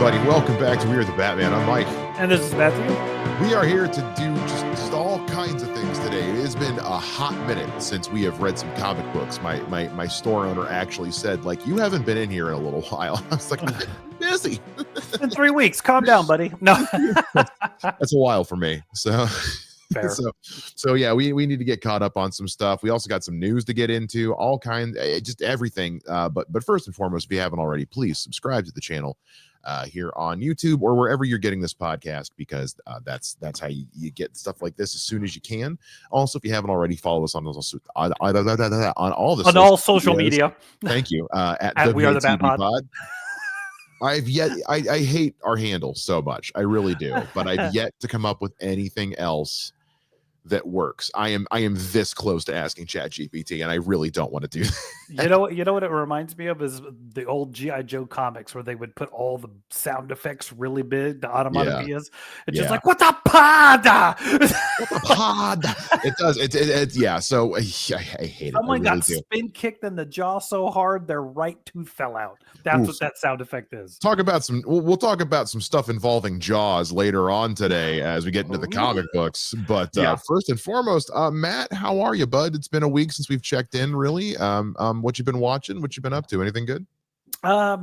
everybody. Welcome back to We Are the Batman. I'm Mike. And this is Matthew. We are here to do just all kinds of things today. It has been a hot minute since we have read some comic books. My store owner actually said, like, you haven't been in here in a little while. I was like, I'm busy. It's been 3 weeks. Calm down, buddy. No. That's a while for me. So... Fair. So yeah, we need to get caught up on some stuff. We also got some news to get into, all kinds, just everything. But first and foremost, if you haven't already, please subscribe to the channel here on YouTube or wherever you're getting this podcast, because that's how you get stuff like this as soon as you can. Also, if you haven't already, follow us on all social media. Thank you. At We Are the Batpod. I hate our handle so much. I really do. But I've yet to come up with anything else that works. I am this close to asking ChatGPT, and I really don't want to do that. You know what it reminds me of is the old G.I. Joe comics where they would put all the sound effects really big, the onomatopoeias. It's just like, what's a pod? What's a pod? It does. It yeah. So I hate it. Someone got spin kicked in the jaw so hard their right tooth fell out. That's what that sound effect is. We'll talk about some stuff involving Jaws later on today as we get into the comic books. But first and foremost, Matt, how are you, bud? It's been a week since we've checked in, really. What you've been watching? What you've been up to? Anything good? I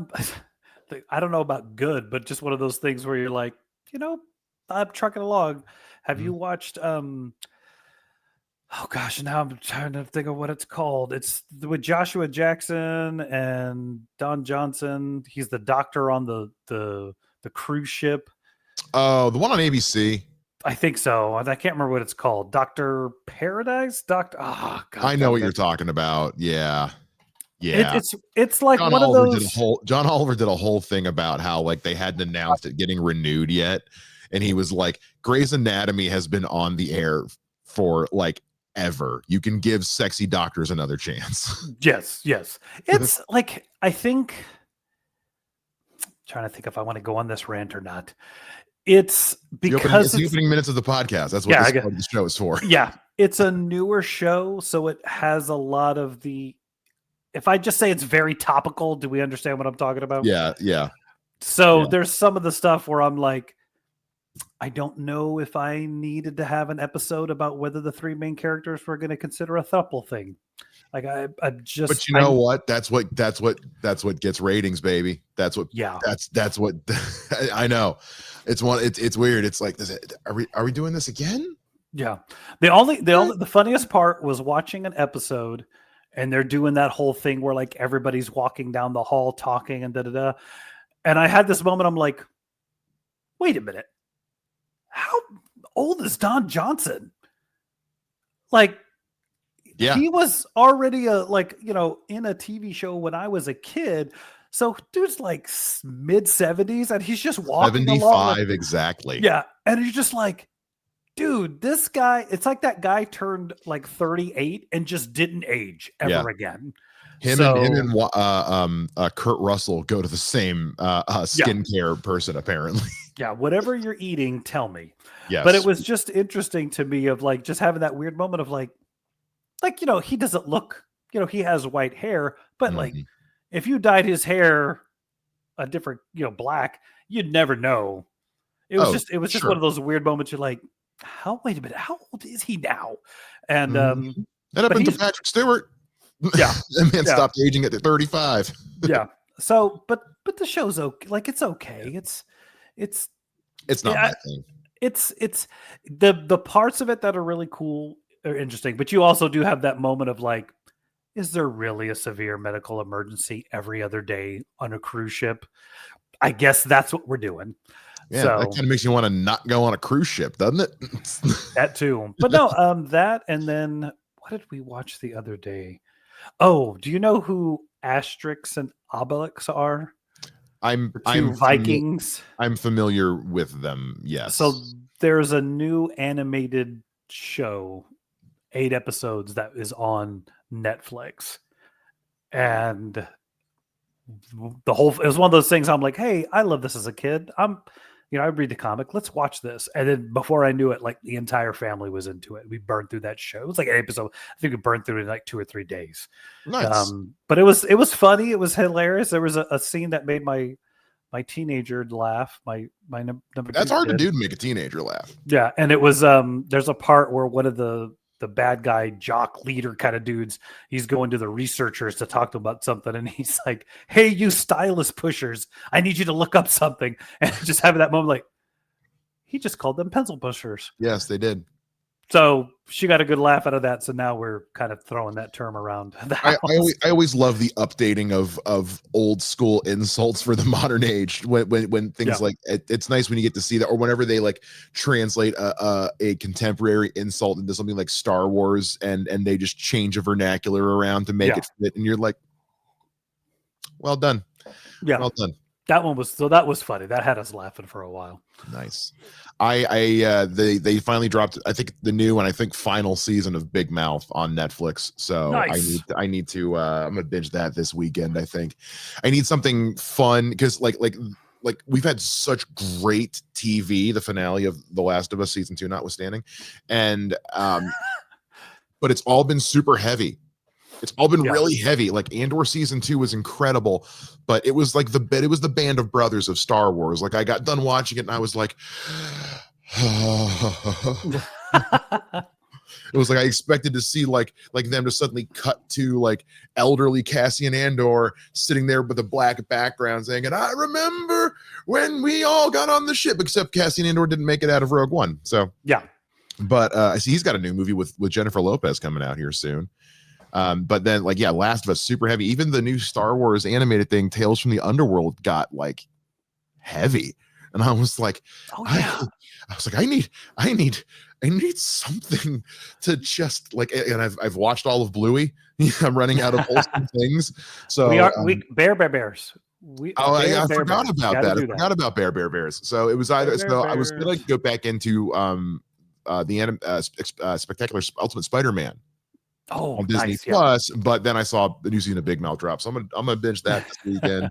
don't know about good, but just one of those things where you're like, I'm trucking along. Have you watched? Oh gosh, now I'm trying to think of what it's called. It's with Joshua Jackson and Don Johnson. He's the doctor on the cruise ship. Oh, the one on ABC. I think so. I can't remember what it's called. Dr. Paradise? I know what you're talking about. Yeah. Yeah. It's like John Oliver of those. John Oliver did a whole thing about how like they hadn't announced it getting renewed yet. And he was like, Grey's Anatomy has been on the air for like ever. You can give sexy doctors another chance. Yes. It's like, I think, I'm trying to think if I want to go on this rant or not. It's because the opening minutes of the podcast. That's what this part of the show is for. Yeah. It's a newer show, so it has a lot of the. If I just say it's very topical, do we understand what I'm talking about? Yeah. So there's some of the stuff where I'm like, I don't know if I needed to have an episode about whether the three main characters were going to consider a throuple thing. Like I just. But you know what? That's what gets ratings, baby. That's what. Yeah. That's what. I know. It's weird. It's like, are we doing this again? Yeah. The funniest part was watching an episode, and they're doing that whole thing where like everybody's walking down the hall talking and da-da-da. And I had this moment. I'm like, wait a minute. How old is Don Johnson? Like, he was already in a TV show when I was a kid. So dude's like mid 70s and he's just walking 75 along. Exactly. Yeah. And you're just like, dude, this guy, it's like that guy turned like 38 and just didn't age ever again. Him and Kurt Russell go to the same skincare person, apparently. Yeah. Whatever you're eating, tell me. Yes. But it was just interesting to me of like, just having that weird moment of like, he doesn't look, he has white hair, but like, if you dyed his hair a different, black, you'd never know. It was just one of those weird moments. You're like, wait a minute, how old is he now? And that happened to Patrick Stewart. Yeah. That man stopped aging at 35. Yeah. So, but the show's okay. Like, it's okay. It's not my thing. It's the parts of it that are really cool are interesting, but you also do have that moment of like, is there really a severe medical emergency every other day on a cruise ship? I guess that's what we're doing. Yeah, that kind of makes you want to not go on a cruise ship, doesn't it? That too. But no, that, and then what did we watch the other day? Oh, do you know who Asterix and Obelix are? I'm Vikings. I'm familiar with them. Yes. So there's a new animated show, 8 episodes that is on Netflix, and it was one of those things. I'm like, hey, I love this as a kid. I read the comic. Let's watch this. And then before I knew it, like the entire family was into it. We burned through that show. It was like an episode. I think we burned through it in like 2 or 3 days. Nice. But it was funny. It was hilarious. There was a scene that made my my teenager laugh. My number That's two hard to kid. do, to make a teenager laugh. Yeah, and it was there's a part where one of the bad guy jock leader kind of dudes, he's going to the researchers to talk to them about something, and he's like, "Hey, you stylus pushers, I need you to look up something." And just having that moment, like, he just called them pencil pushers. Yes, they did. So she got a good laugh out of that. So now we're kind of throwing that term around the house. I always love the updating of old school insults for the modern age. When things like it's nice when you get to see that, or whenever they like translate a contemporary insult into something like Star Wars, and they just change a vernacular around to make it fit, and you're like, well done. Yeah, well done. That one was that was funny. That had us laughing for a while. Nice. They finally dropped, I think, the new and I think final season of Big Mouth on Netflix. So nice. I need to I'm gonna binge that this weekend. I think I need something fun, because like we've had such great TV, the finale of The Last of Us season 2 notwithstanding, and but it's all been super heavy. It's all been really heavy. Like Andor season 2 was incredible, but it was like it was the Band of Brothers of Star Wars. Like I got done watching it and I was like, it was like I expected to see like them to suddenly cut to like elderly Cassian Andor sitting there with a black background saying, "And I remember when we all got on the ship," except Cassian Andor didn't make it out of Rogue One. So yeah, but I see he's got a new movie with Jennifer Lopez coming out here soon. But then Last of Us, super heavy. Even the new Star Wars animated thing, Tales from the Underworld, got like heavy, and I was like, I was like, I need something to just like. And I've watched all of Bluey. I'm running out of wholesome things. So we Bears. I forgot about that. I forgot about Bears. So it was either. So I was gonna go back into the Spectacular Ultimate Spider-Man. On Disney Plus, but then I saw the new season of Big Mouth drop, so I'm gonna binge that this weekend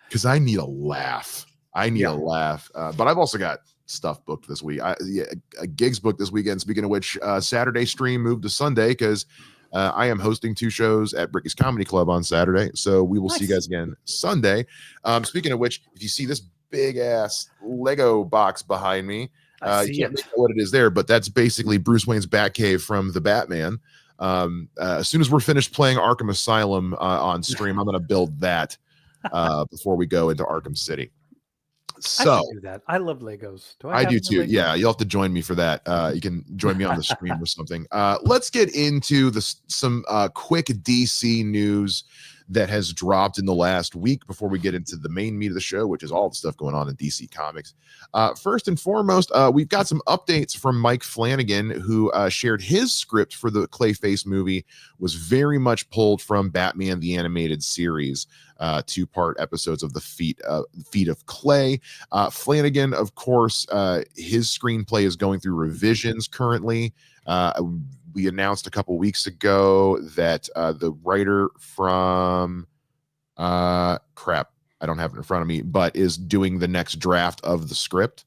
because I need a laugh. But I've also got stuff booked this week. Gigs booked this weekend. Speaking of which, Saturday stream moved to Sunday because I am hosting 2 shows at Bricky's Comedy Club on Saturday, so we will see you guys again Sunday. Speaking of which, if you see this big ass Lego box behind me, you can't make out what it is there, but that's basically Bruce Wayne's Batcave from the Batman. As soon as we're finished playing Arkham Asylum on stream, I'm going to build that before we go into Arkham City. So I should do that. I love Legos. I do too. Legos? Yeah, you'll have to join me for that. You can join me on the stream or something. Let's get into some quick DC news that has dropped in the last week before we get into the main meat of the show, which is all the stuff going on in DC Comics. First and foremost, we've got some updates from Mike Flanagan, who shared his script for the Clayface movie was very much pulled from Batman the Animated Series, 2-part episodes of the Feet of Clay. Flanagan, of course, his screenplay is going through revisions currently. We announced a couple weeks ago that the writer from I don't have it in front of me, but is doing the next draft of the script.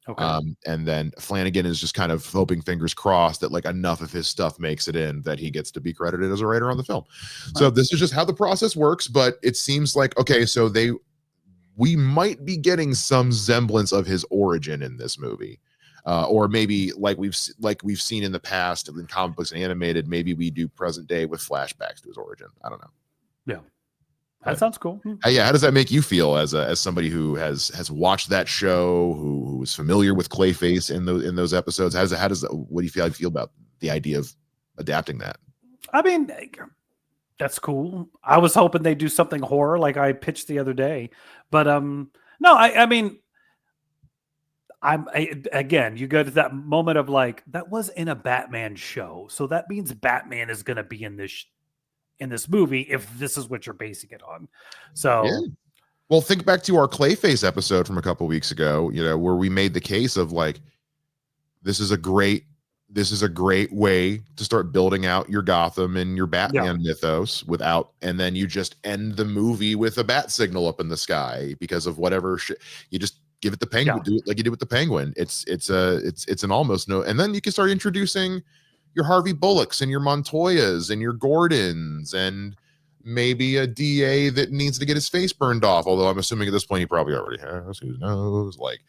Okay. And then Flanagan is just kind of hoping, fingers crossed, that like enough of his stuff makes it in that he gets to be credited as a writer on the film. Right. So this is just how the process works, but it seems like, okay, so we might be getting some semblance of his origin in this movie. Or maybe like we've seen in the past in comic books and animated, maybe we do present day with flashbacks to his origin. I don't know. Yeah, that sounds cool. How does that make you feel as somebody who has watched that show, who is familiar with Clayface in those episodes? What do you feel about the idea of adapting that? I mean, that's cool. I was hoping they do something horror like I pitched the other day, but no, I mean. Again, you go to that moment of like, that was in a Batman show, so that means Batman is going to be in this movie if this is what you're basing it on. So, yeah. Well, think back to our Clayface episode from a couple weeks ago, where we made the case of like, this is a great way to start building out your Gotham and your Batman mythos and then you just end the movie with a bat signal up in the sky because of whatever shit. You just give it the Penguin, do it like you did with the Penguin. It's an almost no, and then you can start introducing your Harvey Bullocks and your Montoyas and your Gordons and maybe a DA that needs to get his face burned off. Although I'm assuming at this point he probably already has. Who knows? Like,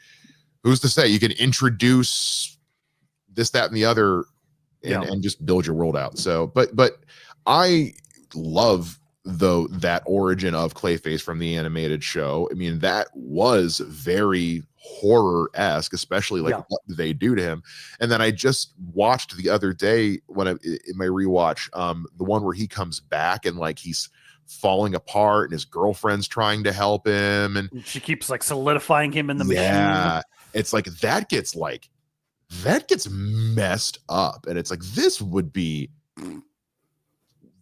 who's to say? You can introduce this, that, and the other, and just build your world out. So, but I love that origin of Clayface from the animated show. I mean, that was very horror-esque, especially like what they do to him. And then I just watched the other day when in my rewatch, the one where he comes back and like he's falling apart and his girlfriend's trying to help him, and she keeps like solidifying him in the machine. It's like that gets messed up, and it's like this would be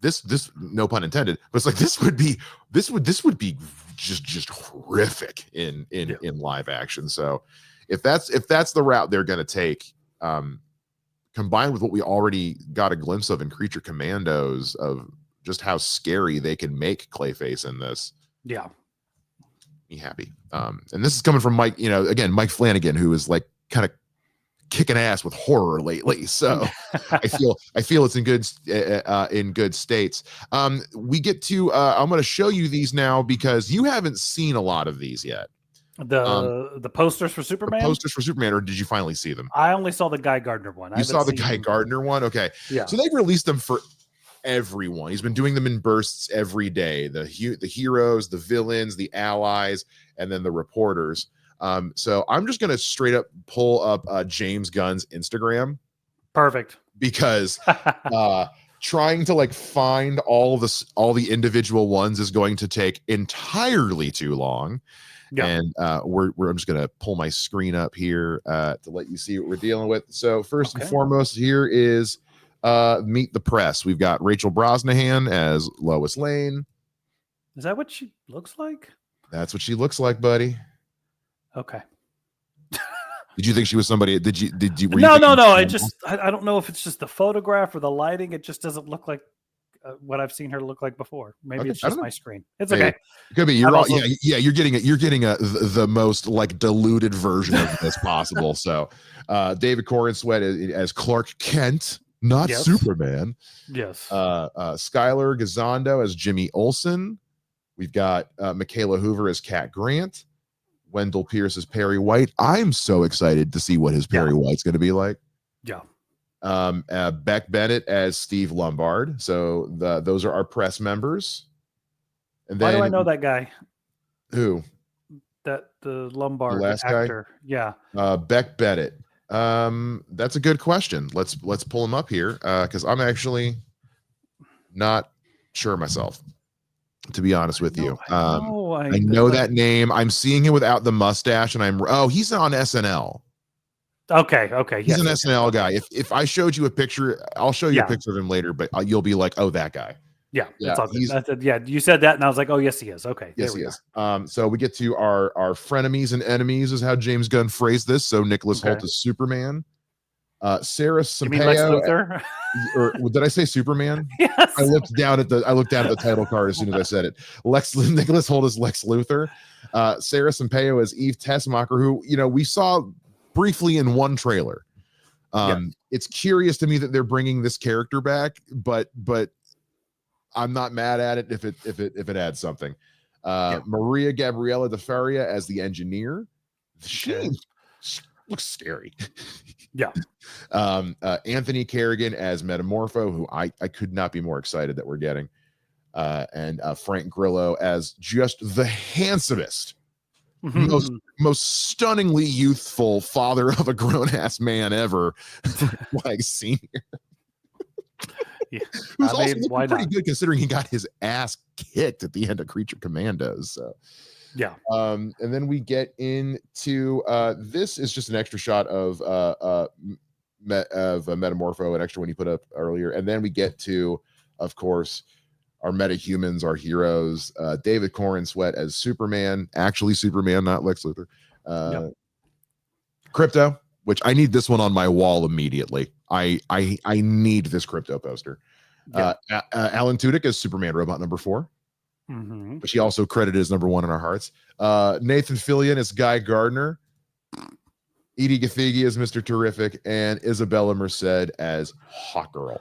this no pun intended, but it's like this would be just horrific in live action. So if that's the route they're going to take, combined with what we already got a glimpse of in Creature Commandos of just how scary they can make Clayface in this, me happy. And this is coming from Mike, again, Mike Flanagan, who is like kind of kicking ass with horror lately, so I feel it's in good states. We get to I'm going to show you these now because you haven't seen a lot of these yet. The posters for Superman. Or did you finally see them? I only saw the Guy Gardner one. You saw the Guy Gardner one? Okay, so they've released them for everyone. He's been doing them in bursts every day. The heroes, the villains, the allies, and then the reporters. So I'm just gonna straight up pull up James Gunn's Instagram. Perfect. Because trying to like find all the individual ones is going to take entirely too long. And I'm just gonna pull my screen up here to let you see what we're dealing with. So first and foremost, here is Meet the Press. We've got Rachel Brosnahan as Lois Lane. Is that what she looks like? That's what she looks like, buddy. Okay. Did you think she was somebody? Did you? No. I don't know if it's just the photograph or the lighting. It just doesn't look like what I've seen her look like before. Maybe it's just my screen. It's okay. It could be. You're all, yeah. You're getting the most like diluted version of this possible. So, David Corenswet as Clark Kent, not Superman. Yes. Skylar Gazondo as Jimmy Olsen. We've got Michaela Hoover as Cat Grant. Wendell Pierce as Perry White. I'm so excited to see what his Perry White's going to be like. Yeah. Beck Bennett as Steve Lombard. So those are our press members. And then, why do I know that guy? Who? The Lombard, the last actor. Guy? Yeah. Beck Bennett. That's a good question. Let's pull him up here because I'm actually not sure myself, to be honest with you. I know that name. I'm seeing him without the mustache, and he's on SNL. Okay. He's an SNL guy. If I showed you a picture, I'll show you a picture of him later, but you'll be like, oh, that guy. Yeah. That's all good. You said that, and I was like, oh, yes, he is. Okay. Yes, he is. So we get to our frenemies and enemies is how James Gunn phrased this. So Nicholas Hoult is Superman. Sarah Sampaio. You mean Lex Luthor? Or did I say Superman? Yes. I looked down at the title card as soon as I said it. Nicholas Hoult is Lex Luthor. Sarah Sampaio is Eve Tessmacher, who we saw briefly in one trailer. It's curious to me that they're bringing this character back, but I'm not mad at it if it adds something. Maria Gabriela De Faria as the engineer. She looks scary. Yeah. Anthony Kerrigan as Metamorpho, who I could not be more excited that we're getting. And Frank Grillo as just the handsomest, most stunningly youthful father of a grown-ass man ever like seen here. Who's also looking pretty good considering he got his ass kicked at the end of Creature Commandos. So and then we get into this is just an extra shot of Metamorpho, an extra one you put up earlier, and then we get to, of course, our metahumans, our heroes. David Corenswet as Superman, actually Superman, not Lex Luthor. Crypto, which I need this one on my wall immediately. I need this Crypto poster. Alan Tudyk as Superman Robot number 4. But she also credited as number 1 in our hearts. Nathan Fillion as Guy Gardner. Edie Gathegi as Mr. Terrific, and Isabella Merced as Hawkgirl.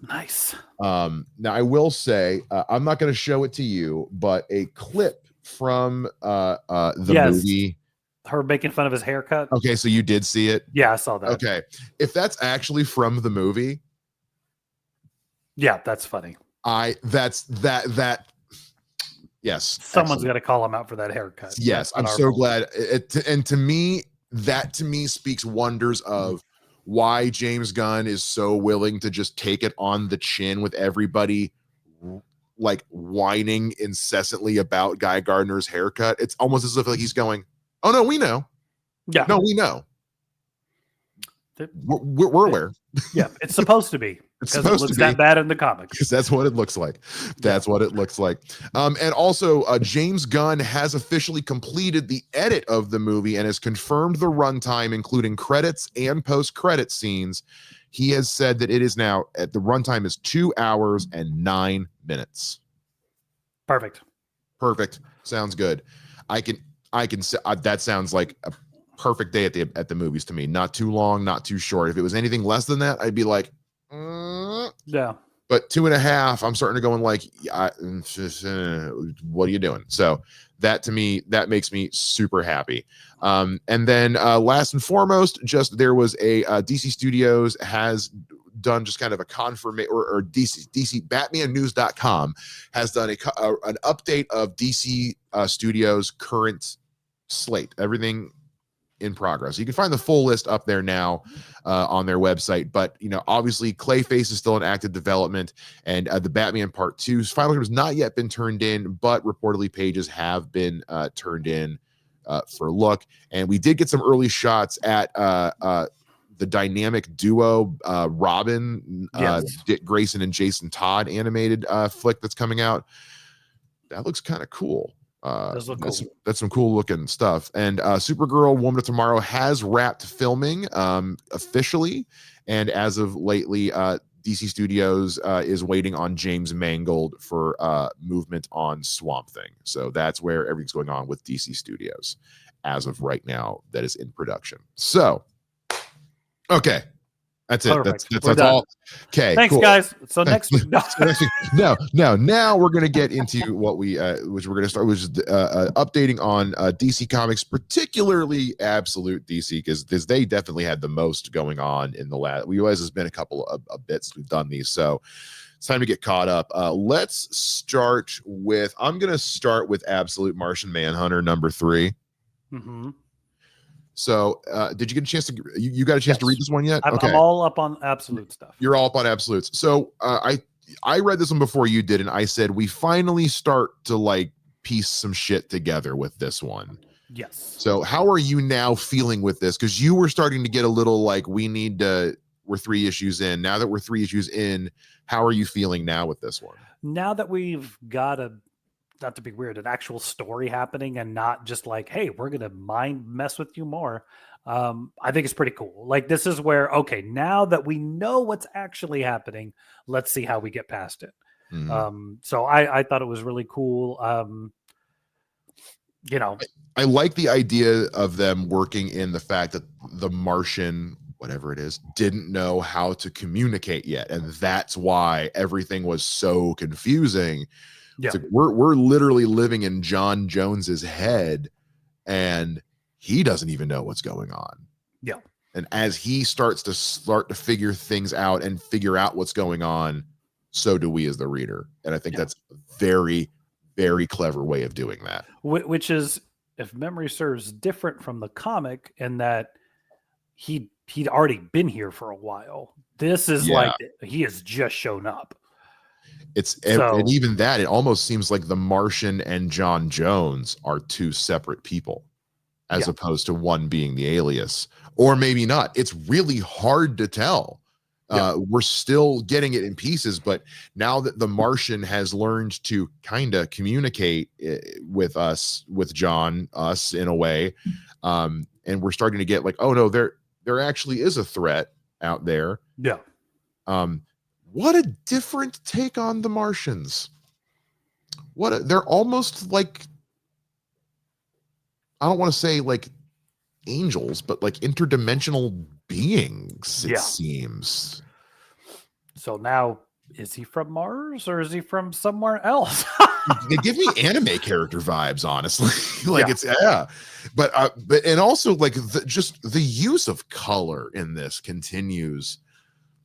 Nice. Now I will say, I'm not going to show it to you, but a clip from the Yes. movie. Her making fun of his haircut. Okay, so you did see it. Yeah, I saw that. Okay, if that's actually from the movie, yeah, that's funny. That yes, Someone's got to call him out for that haircut. yes, I'm so glad. And to me, that to me speaks wonders of why James Gunn is so willing to just take it on the chin with everybody like whining incessantly about Guy Gardner's haircut. It's almost as if like he's going, "Oh no, we know. Yeah, no, we know. We're aware." Yeah, it's supposed to be. It's because it supposed looks to be that bad in the comics. because that's what it looks like. That's what it looks like. And also, James Gunn has officially completed the edit of the movie and has confirmed the runtime, including credits and post-credit scenes. He has said that it is now at the runtime is 2 hours and 9 minutes. Perfect. Sounds good. I can say that sounds like a perfect day at the movies to me. Not too long, not too short. If it was anything less than that, I'd be like, yeah. But 2.5, I'm starting to go in like, what are you doing? So that to me, that makes me super happy. And then last and foremost, just there was a DC Studios has done just kind of a confirmation, or DC BatmanNews.com has done an update of DC Studios current slate, everything in progress. You can find the full list up there now on their website, but obviously Clayface is still in active development, and the Batman Part 2's final has not yet been turned in, but reportedly pages have been turned in for a look. And we did get some early shots at the dynamic duo Robin, Dick Grayson and Jason Todd animated flick that's coming out. That looks kind of cool. That's some cool looking stuff. And Supergirl Woman of Tomorrow has wrapped filming officially, and as of lately DC Studios is waiting on James Mangold for movement on Swamp Thing. So that's where everything's going on with DC Studios as of right now, that is in production. So okay, that's it. Perfect. That's all. Okay. Thanks, cool. guys. So next week, no. Now we're gonna get into what which we're gonna start, which is updating on DC Comics, particularly Absolute DC, because they definitely had the most going on in the last. We always has been a couple of bits we've done these, so it's time to get caught up. Let's start with. I'm gonna start with Absolute Martian Manhunter #3. Mm-hmm. So, did you get a chance to? You got a chance to read this one yet? I'm all up on Absolute stuff. You're all up on Absolutes. So, I read this one before you did, and I said we finally start to like piece some shit together with this one. Yes. So, how are you now feeling with this? Because you were starting to get a little like we're 3 issues in. Now that we're 3 issues in, how are you feeling now with this one? Now that we've got not to be weird, an actual story happening and not just like, hey, we're going to mind mess with you more. I think it's pretty cool. Like, this is where, okay, now that we know what's actually happening, let's see how we get past it. Mm-hmm. So I thought it was really cool. I like the idea of them working in the fact that the Martian, whatever it is, didn't know how to communicate yet. And that's why everything was so confusing. Yeah. Like we're literally living in John Jones's head, and he doesn't even know what's going on. Yeah. And as he starts to figure things out and figure out what's going on, so do we as the reader. And I think that's a very, very clever way of doing that. Which is, if memory serves, different from the comic in that he'd already been here for a while. This is like he has just shown up. And even that, it almost seems like the Martian and John Jones are 2 separate people, as opposed to one being the alias, or maybe not. It's really hard to tell. We're still getting it in pieces, but now that the Martian has learned to kind of communicate with us, with John, us in a way, and we're starting to get like, oh no, there actually is a threat out there. Yeah. What a different take on the Martians. They're almost like, I don't want to say like angels, but like interdimensional beings, it seems. So now, is he from Mars or is he from somewhere else? They give me anime character vibes, honestly. Like, Yeah. it's but and also like just the use of color in this continues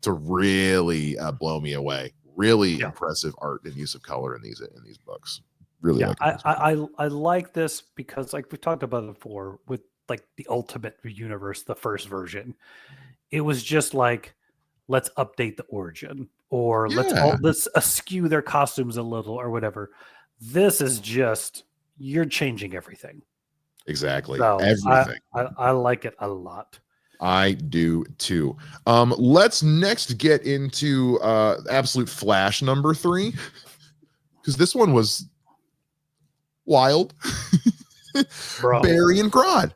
to really blow me away. Really impressive art and use of color in these books. Really like it. I like this because, like we talked about it before, with like the Ultimate Universe, the first version, it was just like, let's update the origin, or let's askew their costumes a little, or whatever. This is just, you're changing everything. Exactly. So Everything. I like it a lot. I do too. Let's next get into Absolute Flash number 3, because this one was wild. Bro. Barry and Grodd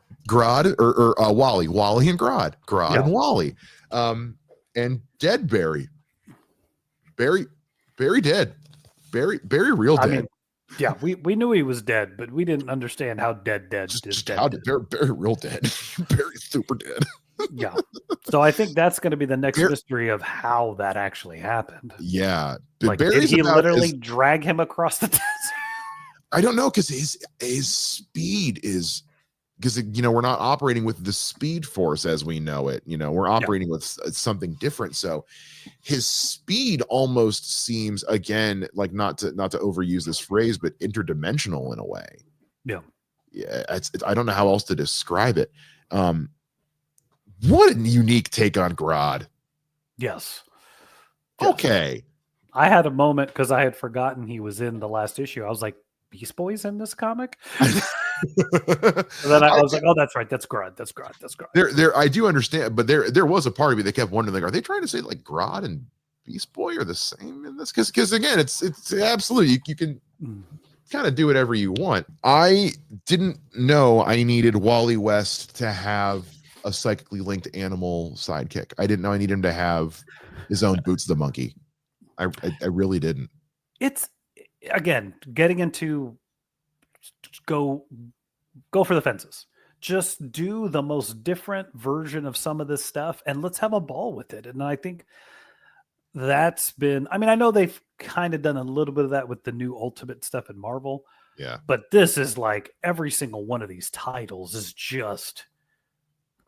or Wally and Grodd and Wally, and dead Barry dead, Barry real dead. I mean, yeah, we knew he was dead, but we didn't understand how dead just how Barry real dead. Barry super dead. Yeah. So I think that's going to be the next mystery of how that actually happened. Yeah. Like, did he literally drag him across the desert? I don't know, because his speed is, because, you know, we're not operating with the Speed Force as we know it. You know, we're operating with something different. So his speed almost seems, again, like, not to overuse this phrase, but interdimensional in a way. Yeah. Yeah. I don't know how else to describe it. What a unique take on Grodd. Yes. Okay. I had a moment because I had forgotten he was in the last issue. I was like, Beast Boy's in this comic? And then I was like, oh, that's right. That's Grodd. That's Grodd. That's Grodd. There, I do understand, but there was a part of me that kept wondering, like, are they trying to say like Grodd and Beast Boy are the same in this? Because again, it's absolutely, you can kind of do whatever you want. I didn't know I needed Wally West to have a psychically linked animal sidekick. I didn't know I needed him to have his own Boots the Monkey. I really didn't. It's, again, getting into go for the fences. Just do the most different version of some of this stuff and let's have a ball with it. And I think that's been, I mean, I know they've kind of done a little bit of that with the new Ultimate stuff in Marvel. Yeah. But this is like, every single one of these titles is just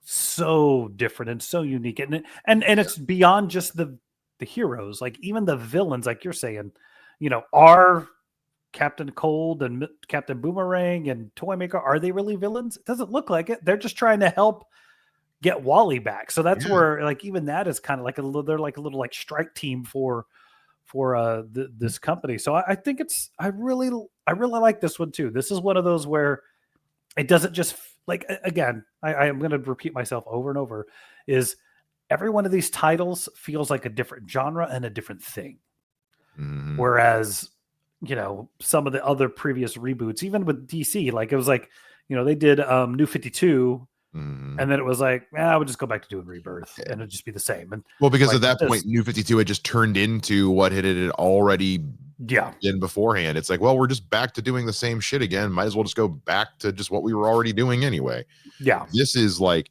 so different and so unique. And it's beyond just the heroes, like even the villains, like you're saying, you know, are Captain Cold and Captain Boomerang and Toymaker, are they really villains? It doesn't look like it. They're just trying to help get Wally back. So that's where, like, even that is kind of like they're like a little like strike team for this company. So I think I really like this one too. This is one of those where it doesn't just, like, again, I am going to repeat myself over and over, is every one of these titles feels like a different genre and a different thing. Mm-hmm. Whereas, you know, some of the other previous reboots, even with DC, like, it was like, you know, they did New 52, and then it was like, I would just go back to doing Rebirth, and it'd just be the same. And well, because like, at that point, New 52 had just turned into what it had already been beforehand. It's like, well, we're just back to doing the same shit again. Might as well just go back to just what we were already doing anyway. Yeah. This is like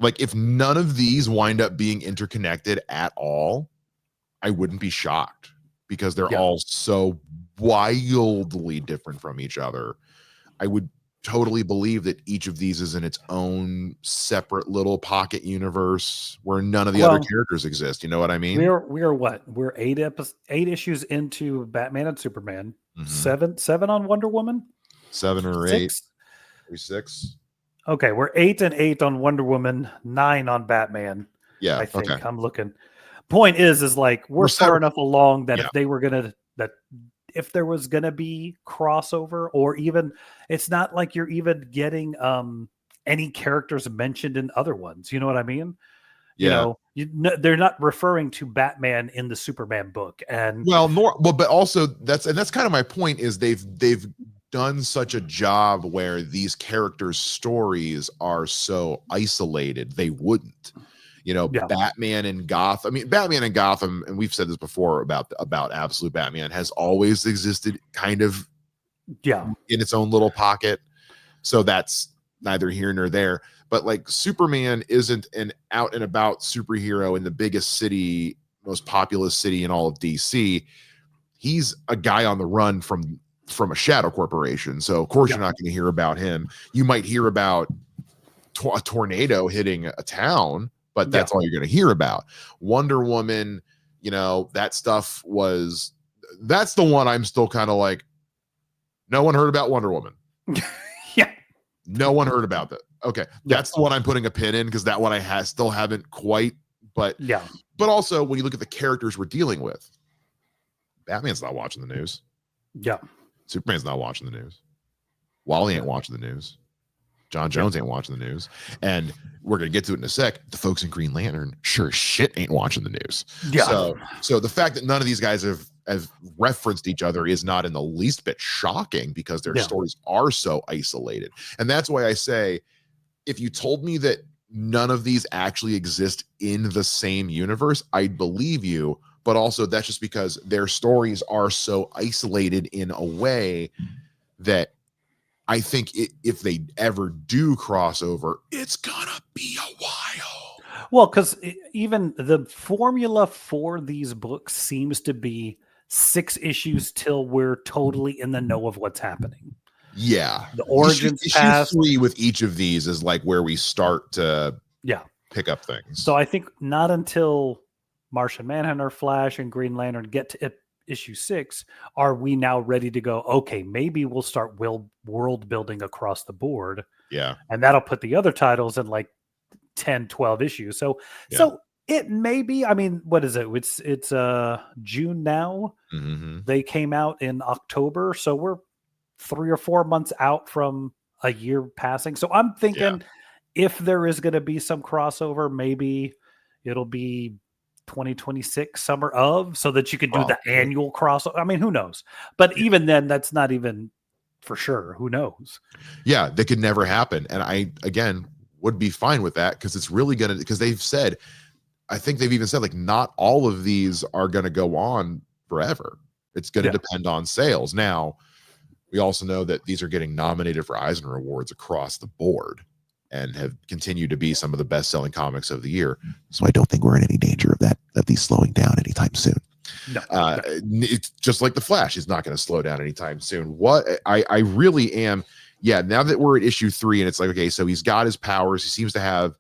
if none of these wind up being interconnected at all, I wouldn't be shocked, because they're all so wildly different from each other. I would totally believe that each of these is in its own separate little pocket universe where none of the other characters exist. You know what I mean? We're what? We're 8 issues into Batman and Superman. 7 on Wonder Woman. 7 or 6? 8. 6. Okay, we're 8 and 8 on Wonder Woman, 9 on Batman. Yeah, I think I'm looking. Point is like, we're far enough along that if they were gonna, that if there was gonna be crossover, or even, it's not like you're even getting any characters mentioned in other ones. You know what I mean? Yeah. You know, they're not referring to Batman in the Superman book, and but also that's kind of my point, is they've done such a job where these characters' stories are so isolated. They wouldn't, you know, Batman and Gotham. I mean, Batman and Gotham, and we've said this before about Absolute Batman, has always existed kind of in its own little pocket. So that's neither here nor there. But like, Superman isn't an out and about superhero in the biggest city most populous city in all of DC. He's a guy on the run from a shadow corporation. So of course you're not going to hear about him. You might hear about a tornado hitting a town, but that's all you're going to hear about. Wonder Woman, you know, that stuff that's the one I'm still kind of like, no one heard about Wonder Woman. Yeah. No one heard about that. Okay. That's the one I'm putting a pin in, because that one I still haven't quite, but also when you look at the characters we're dealing with, Batman's not watching the news. Yeah. Superman's not watching the news. Wally ain't watching the news. John Jones ain't watching the news. And we're going to get to it in a sec. The folks in Green Lantern sure as shit ain't watching the news. Yeah. So the fact that none of these guys have referenced each other is not in the least bit shocking, because their stories are so isolated. And that's why I say, if you told me that none of these actually exist in the same universe, I'd believe you. But also that's just because their stories are so isolated in a way that I think if they ever do crossover, it's gonna be a while. Well, because even the formula for these books seems to be 6 issues till we're totally in the know of what's happening. Yeah. The origins past. Issue 3 with each of these is like where we start to pick up things. So I think not until Martian Manhunter, Flash, and Green Lantern get to issue 6 are we now ready to go, okay, maybe we'll start world building across the board. Yeah. And that'll put the other titles in like 10, 12 issues. So it may be, I mean, what is it? It's June now. Mm-hmm. They came out in October. So we're 3 or 4 months out from a year passing. So I'm thinking if there is going to be some crossover, maybe it'll be 2026 summer of, so that you could do the annual crossover. I mean, who knows? But even then, that's not even for sure. Who knows? Yeah, that could never happen. And I, again, would be fine with that, because it's really going to, because they've said, I think they've even said, like, not all of these are going to go on forever. It's going to depend on sales. Now, we also know that these are getting nominated for Eisner Awards across the board and have continued to be some of the best-selling comics of the year. So I don't think we're in any danger of these slowing down anytime soon. No. It's just like the Flash is not going to slow down anytime soon. What I really am, now that we're at issue 3 and it's like, okay, so he's got his powers. He seems to have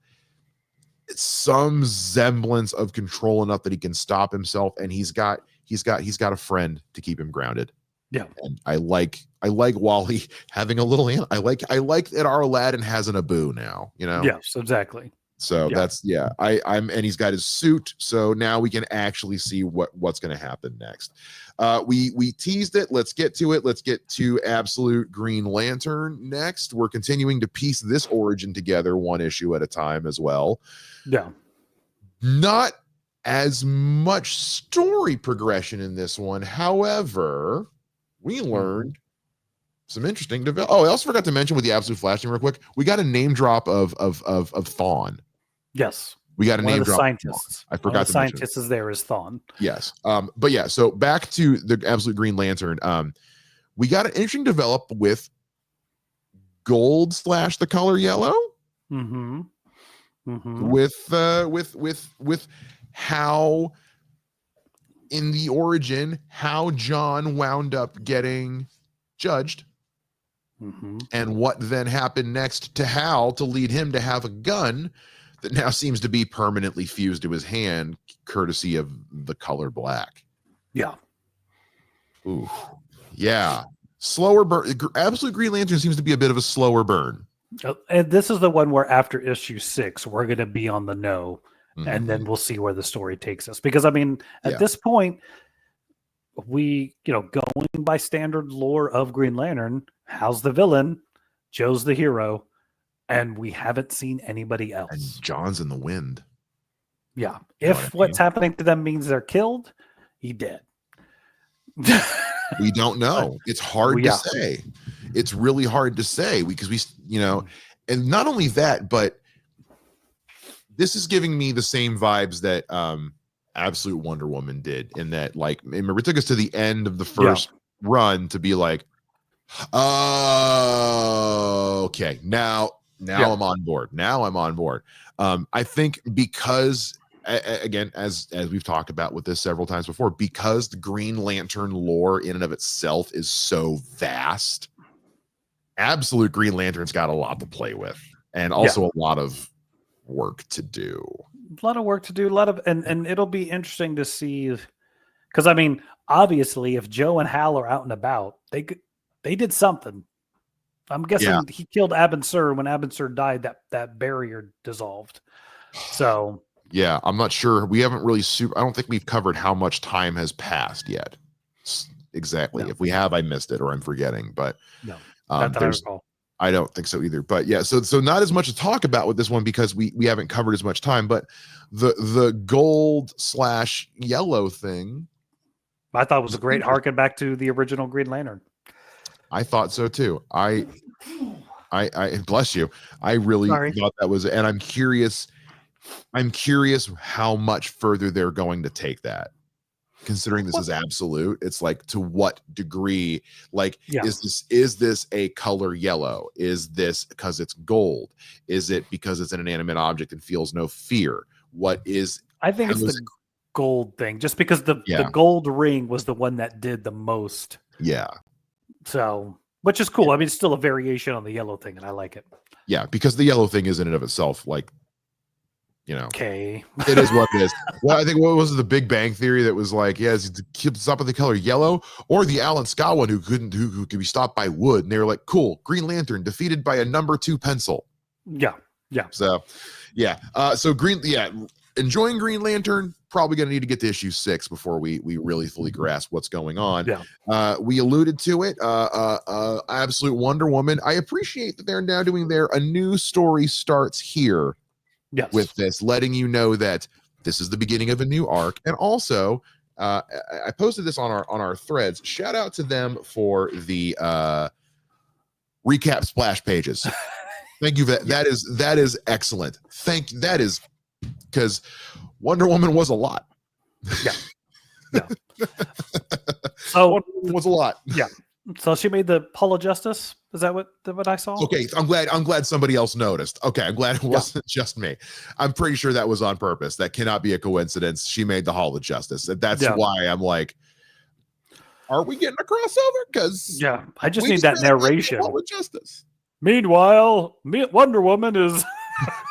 some semblance of control enough that he can stop himself, and he's got a friend to keep him grounded. Yeah. And I like Wally having a little, I like that our Aladdin has an Abu now, you know? Yes, exactly. So that's, and he's got his suit. So now we can actually see what's going to happen next. We teased it. Let's get to it. Let's get to Absolute Green Lantern next. We're continuing to piece this origin together 1 issue at a time as well. Yeah. Not as much story progression in this one. However, we learned some interesting development. Oh, I also forgot to mention with the Absolute Flash thing real quick, we got a name drop of Thawne. Yes. We got a name drop. Scientists. I forgot to mention. Scientists is there is Thawne. Yes. But yeah, so back to the Absolute Green Lantern. We got an interesting develop with Gold / the color yellow. Mm-hmm. Mm-hmm. With how in the origin, how John wound up getting judged, and what then happened next to Hal to lead him to have a gun that now seems to be permanently fused to his hand, courtesy of the color black. Yeah. Ooh. Yeah. Slower burn. Absolute Green Lantern seems to be a bit of a slower burn. And this is the one where after issue 6, we're going to be on the know, and then we'll see where the story takes us. Because, I mean, at this point, we, going by standard lore of Green Lantern, Hal's the villain, Joe's the hero, and we haven't seen anybody else. And John's in the wind. Yeah. If what's happening to them means they're killed, he dead. We don't know. It's hard to say. It's really hard to say because and not only that, but this is giving me the same vibes that Absolute Wonder Woman did, in that, like, remember, it took us to the end of the first run to be like, oh, okay, now I'm on board. I think because again, as we've talked about with this several times before, because the Green Lantern lore in and of itself is so vast, absolute Green Lantern's got a lot to play with, and also a lot of work to do. A lot of work to do, a lot of, and it'll be interesting to see, because I mean, obviously, if Joe and Hal are out and about, they did something. I'm guessing he killed Abin Sur. When Abin Sur died, that barrier dissolved. So yeah, I'm not sure. We haven't really I don't think we've covered how much time has passed yet. Exactly. No. If we have, I missed it or I'm forgetting. But no, not that I recall. I don't think so either. But yeah, so not as much to talk about with this one because we haven't covered as much time. But the gold/yellow thing, I thought was a great harken back to the original Green Lantern. I thought so too. I bless you. I really thought that was, and I'm curious how much further they're going to take that. Considering this is absolute, it's like, to what degree, like, is this a color yellow? Is this because it's gold? Is it because it's an inanimate object and feels no fear? What is, I think it's the gold thing, just because the gold ring was the one that did the most. Yeah. So, which is cool. I mean, it's still a variation on the yellow thing, and I like it. Yeah, because the yellow thing is in and of itself, like, you know, okay, it is what it is. Well, I think what was the Big Bang Theory that was like, stop with the color yellow, or the Alan Scott one who could be stopped by wood, and they were like, cool, Green Lantern defeated by a number 2 pencil. Yeah. So, so enjoying Green Lantern. Probably going to need to get to issue 6 before we really fully grasp what's going on. Yeah. We alluded to it. Absolute Wonder Woman. I appreciate that they're now doing a new story starts here. Yes. With this, letting you know that this is the beginning of a new arc. And also, I posted this on our threads. Shout out to them for the recap splash pages. Thank you. That is excellent. That is, because Wonder Woman was a lot. Yeah. So Wonder Woman was a lot. Yeah. So she made the Hall of Justice. Is that what I saw? Okay, I'm glad somebody else noticed. Okay, I'm glad it wasn't just me. I'm pretty sure that was on purpose. That cannot be a coincidence. She made the Hall of Justice. That's why I'm like, are we getting a crossover? Because I just need that narration. Hall of Justice. Meanwhile, Wonder Woman is.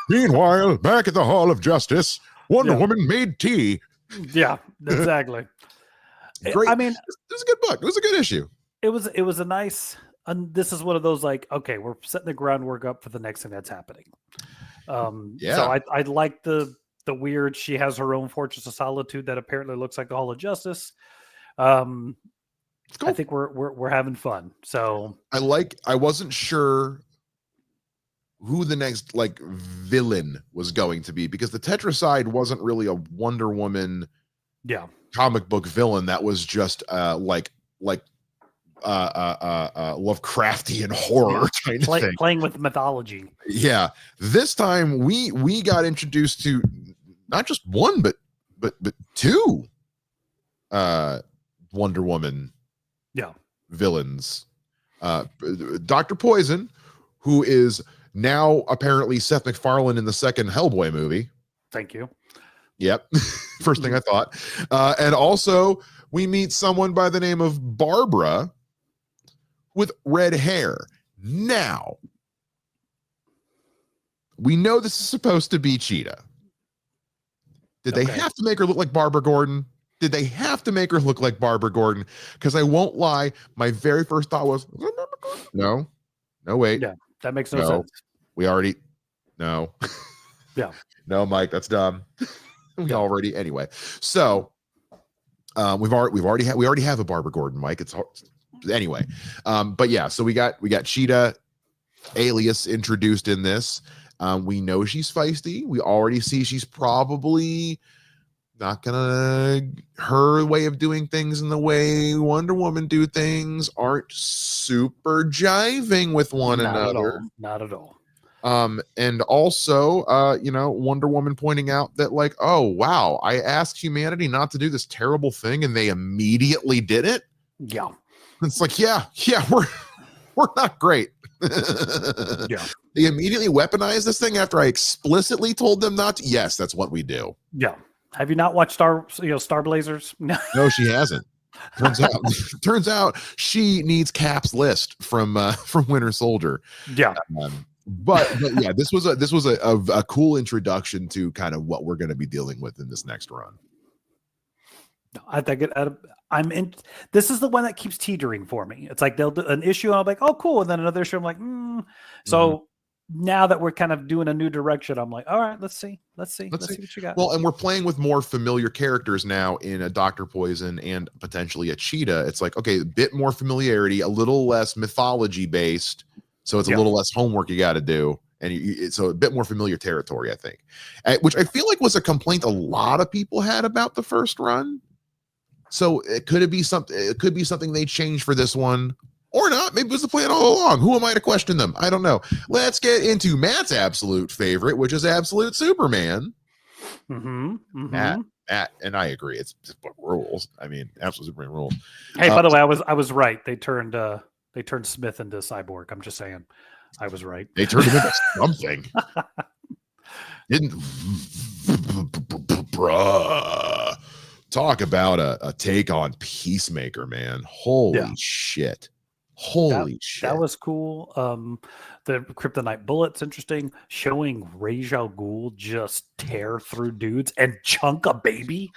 Meanwhile, back at the Hall of Justice, Wonder Woman made tea. Yeah, exactly. Great. I mean, it was a good book. It was a good issue. It was a nice, and this is one of those, like, okay, we're setting the groundwork up for the next thing that's happening. So I like the weird, she has her own Fortress of Solitude that apparently looks like the Hall of Justice. Cool. I think we're having fun. So I wasn't sure who the next villain was going to be, because the Tetracide wasn't really a Wonder Woman comic book villain. That was just Lovecraftian horror kind of thing, playing with mythology. Yeah, this time we got introduced to not just one but 2 Wonder Woman villains. Dr. Poison, who is now apparently Seth MacFarlane in the second Hellboy movie. Thank you. Yep. First thing I thought. And also we meet someone by the name of Barbara with red hair. Now, we know this is supposed to be Cheetah. Did they have to make her look like Barbara Gordon? Did they have to make her look like Barbara Gordon? Because I won't lie, my very first thought was, no, wait. Yeah, that makes no sense. We already, no. Yeah. No, Mike, that's dumb. Already, anyway. So, we already have a Barbara Gordon, Mike. It's hard. Anyway, but yeah, so we got Cheetah, alias, introduced in this. We know she's feisty. We already see she's probably not gonna, her way of doing things and the way Wonder Woman do things aren't super jiving with one another. Not at all. And also, Wonder Woman pointing out that, like, oh wow, I asked humanity not to do this terrible thing and they immediately did it. Yeah. It's like, yeah, we're not great. Yeah. They immediately weaponized this thing after I explicitly told them not to. Yes, that's what we do. Yeah. Have you not watched Star Blazers? No. No, she hasn't. Turns out she needs Cap's list from Winter Soldier. Yeah. But yeah, this was a cool introduction to kind of what we're going to be dealing with in this next run. I think I'm in. This is the one that keeps teetering for me. It's like they'll do an issue, and I'm like, oh, cool, and then another issue, I'm like, So now that we're kind of doing a new direction, I'm like, all right, let's see what you got. Well, and we're playing with more familiar characters now in a Dr. Poison and potentially a Cheetah. It's like, okay, a bit more familiarity, a little less mythology based, so it's a little less homework you got to do. And so a bit more familiar territory, I think, which I feel like was a complaint a lot of people had about the first run. So it could be something they changed for this one or not. Maybe it was the plan all along. Who am I to question them? I don't know. Let's get into Matt's absolute favorite, which is Absolute Superman. Matt, and I agree. It's what rules. I mean, Absolute Superman rules. Hey, by the way, I was right. They turned Smith into Cyborg. I'm just saying, I was right. They turned him into something. Didn't bruh. Talk about a take on Peacemaker, man. Holy shit. Holy shit. That was cool. The Kryptonite Bullet's interesting. Showing Ra's al Ghul just tear through dudes and chunk a baby.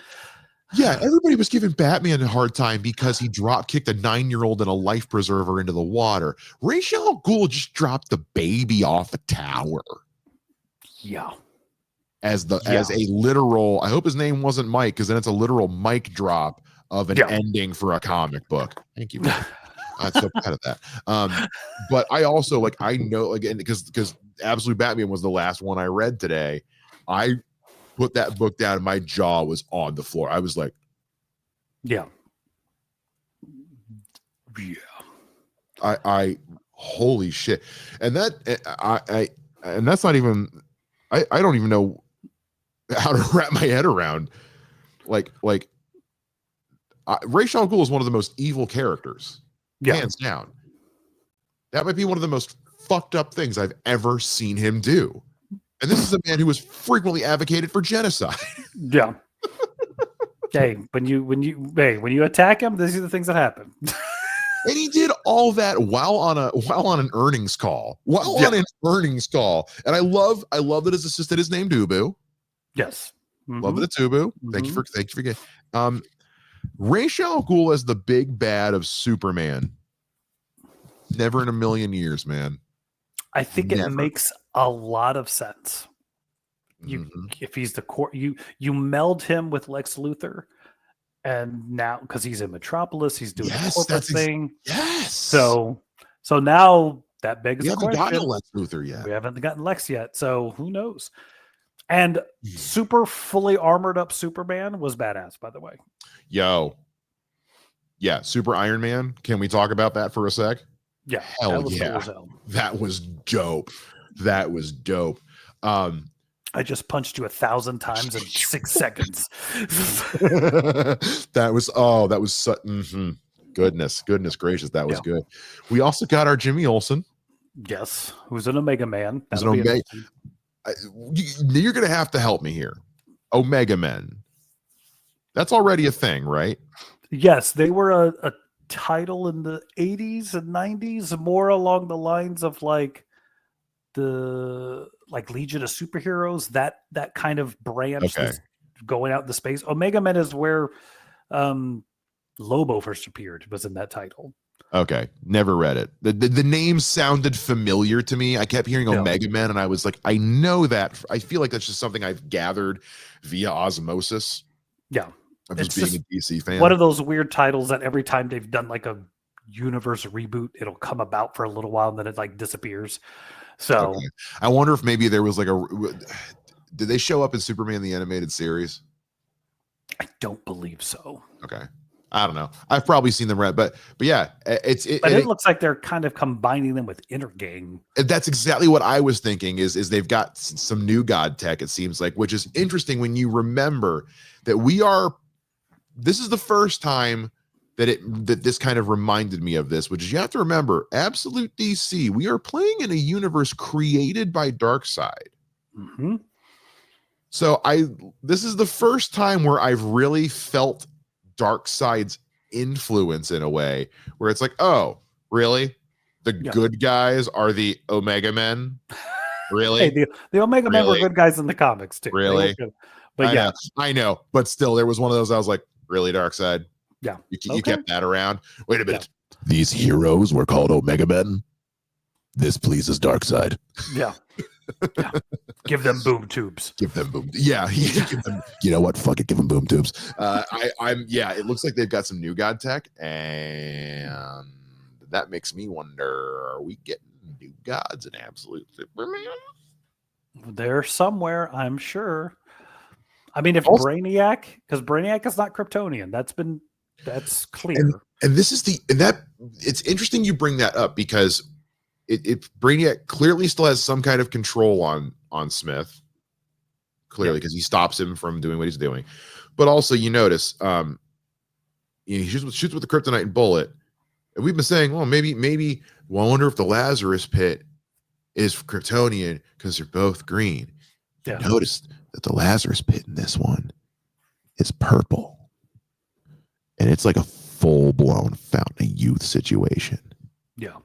Yeah, everybody was giving Batman a hard time because he kicked a 9-year-old and a life preserver into the water. Ra's al Ghul just dropped the baby off a tower. Yeah. As a literal, I hope his name wasn't Mike, because then it's a literal mic drop of an ending for a comic book. Thank you. I'm so proud of that. But I also I know again because Absolute Batman was the last one I read today. I put that book down and my jaw was on the floor. I was like, yeah. I holy shit. And that and that's not even I don't even know how to wrap my head around Ra's al Ghul is one of the most evil characters, hands down. That might be one of the most fucked up things I've ever seen him do. And this is a man who has frequently advocated for genocide. Yeah. Hey, when you attack him, these are the things that happen. And he did all that while on an earnings call. On an earnings call. And I love that his assistant is named Ubu. Yes. Love that it's Ubu. Thank you for getting Ra's al Ghul as the big bad of Superman. Never in a million years, man. I think it makes a lot of sense. If he's the core, you meld him with Lex Luthor. And now, because he's in Metropolis, he's doing the corporate thing. Yes. So now that begs the question. We haven't gotten Lex Luthor yet. We haven't gotten Lex yet. So who knows? And super fully armored up Superman was badass, by the way. Yo. Yeah. Super Iron Man. Can we talk about that for a sec? Yeah. Hell yeah. That was dope. I just punched you 1,000 times in 6 seconds. That was goodness gracious, that was good. We also got our Jimmy Olsen. Yes, who's an Omega Man. You're gonna have to help me here. Omega Men. That's already a thing, right? Yes, they were a title in the 80s and 90s, more along the lines of the Legion of Superheroes, that kind of branch that's going out into space. Omega Men is where Lobo first appeared, was in that title. Okay, never read it. The name sounded familiar to me. I kept hearing Omega Men, and I was like, I know that. I feel like that's just something I've gathered via osmosis. Yeah, of just being a DC fan. One of those weird titles that every time they've done a universe reboot, it'll come about for a little while and then it disappears. So I wonder if maybe there was did they show up in Superman the Animated Series? I don't believe so. Okay. I don't know. I've probably seen them read, but yeah, it looks like they're kind of combining them with Intergang. That's exactly what I was thinking. Is they've got some new god tech, it seems like, which is interesting when you remember that this is the first time that this kind of reminded me of this, which is you have to remember, Absolute DC, we are playing in a universe created by Darkseid. Mm-hmm. So this is the first time where I've really felt Darkseid's influence in a way where it's like, oh, really? The good guys are the Omega Men? Really? Hey, the Omega Men were good guys in the comics too. Really? But I know. But still, there was one of those I was like, really, Darkseid? Yeah. You kept that around? Wait a minute. Yeah. These heroes were called Omega Men? This pleases Darkseid. Yeah. Yeah. Give them boom tubes. Give them boom. Yeah. Give them, you know what? Fuck it. Give them boom tubes. It looks like they've got some new God tech, and that makes me wonder, are we getting new gods in Absolute Superman? They're somewhere, I'm sure. I mean, if also, Brainiac, because Brainiac is not Kryptonian, that's clear. And this is it's interesting you bring that up, because it Brainiac clearly still has some kind of control on Smith, clearly, because he stops him from doing what he's doing. But also, you notice, he shoots with the kryptonite bullet, and we've been saying, well, maybe, I wonder if the Lazarus Pit is Kryptonian because they're both green. Yeah. Notice that the Lazarus Pit in this one is purple, and it's like a full-blown Fountain of Youth situation. Yeah,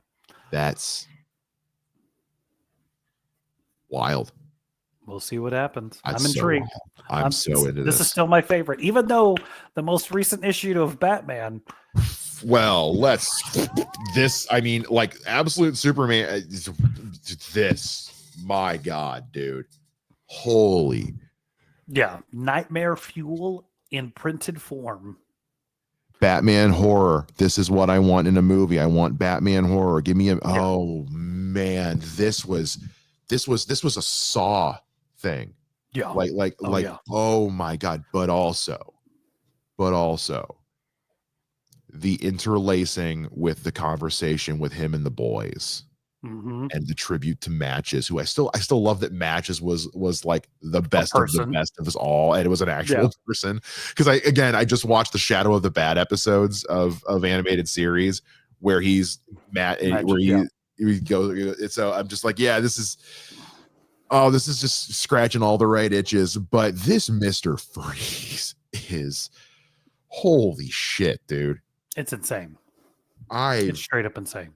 that's wild. We'll see what happens. I'm intrigued. I'm so into this. This is still my favorite, even though the most recent issue of Batman. Well, like Absolute Superman, my God, dude. Holy. Yeah. Nightmare fuel in printed form. Batman horror. This is what I want in a movie. I want Batman horror. Give me oh man, this was a Saw thing. Yeah. Oh my God. But also the interlacing with the conversation with him and the boys. Mm-hmm. And the tribute to Matches, who I still love that Matches was like the best of the best of us all, and it was an actual person. Because I just watched the Shadow of the Bad episodes of animated series where he's where he goes. So I'm just like, yeah, this is just scratching all the right itches. But this Mr. Freeze is holy shit, dude. It's insane. It's straight up insane.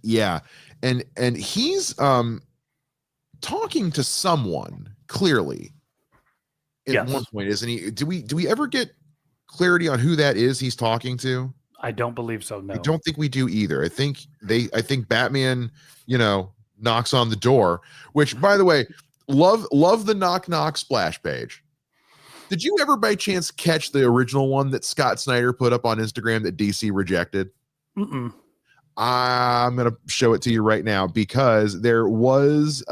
Yeah, and he's talking to someone clearly at one point, isn't he? Do we ever get clarity on who that is he's talking to? I don't believe so. No, I don't think we do either. I think Batman, knocks on the door. Which, by the way, love the knock splash page. Did you ever by chance catch the original one that Scott Snyder put up on Instagram that DC rejected? Mm-mm. I'm going to show it to you right now, because there was